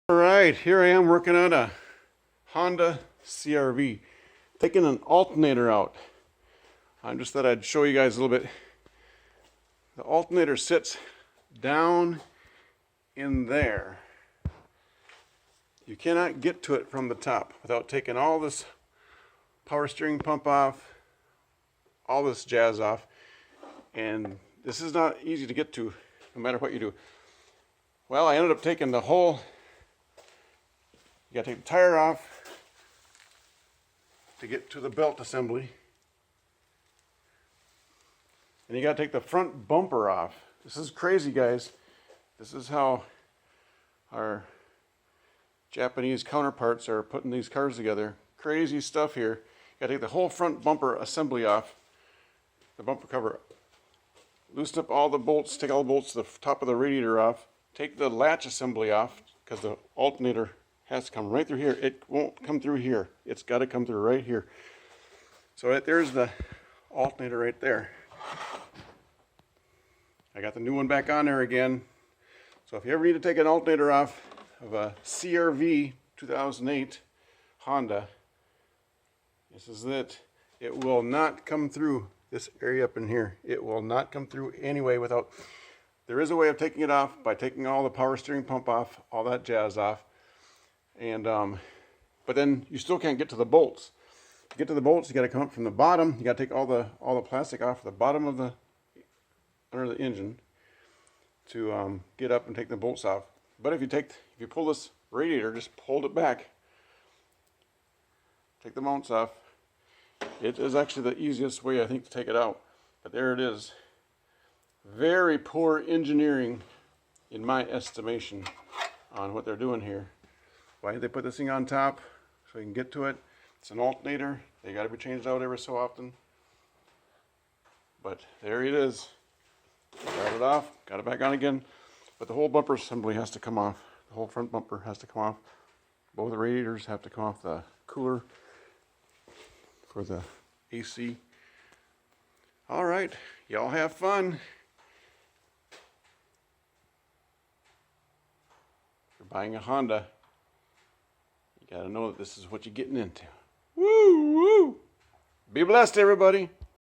Alright, here I am working on a Honda CRV, taking an alternator out. I just thought I'd show you guys a little bit. The alternator sits down in there. You cannot get to it from the top without taking all this power steering pump off, all this jazz off, and this is not easy to get to no matter what you do. Well, I ended up taking the whole. You gotta take the tire off to get to the belt assembly. And you gotta take the front bumper off. This is crazy, guys. This is how our Japanese counterparts are putting these cars together. Crazy stuff here. You gotta take the whole front bumper assembly off, the bumper cover. Loosen up all the bolts, take all the bolts to the top of the radiator off. Take the latch assembly off, because the alternator has to come right through here. It won't come through here. It's got to come through right here. So right there's the alternator right there. I got the new one back on there again. So if you ever need to take an alternator off of a CRV 2008 Honda, this is it. It will not come through this area up in here. It will not come through anyway without. There is a way of taking it off by taking all the power steering pump off, all that jazz off. And but then you still can't get to the bolts. To get to the bolts, you got to come up from the bottom. You got to take all the plastic off the bottom of the under the engine to get up and take the bolts off. But if you pull this radiator, just hold it back, take the mounts off. It is actually the easiest way, I think, to take it out. But there it is. Very poor engineering, in my estimation, on what they're doing here. Why did they put this thing on top? So you can get to it. It's an alternator. They got to be changed out every so often. But there it is. Got it off, got it back on again. But the whole bumper assembly has to come off. The whole front bumper has to come off. Both the radiators have to come off the cooler for the AC. All right, y'all have fun. If you're buying a Honda, you got to know that this is what you're getting into. Woo, woo. Be blessed, everybody.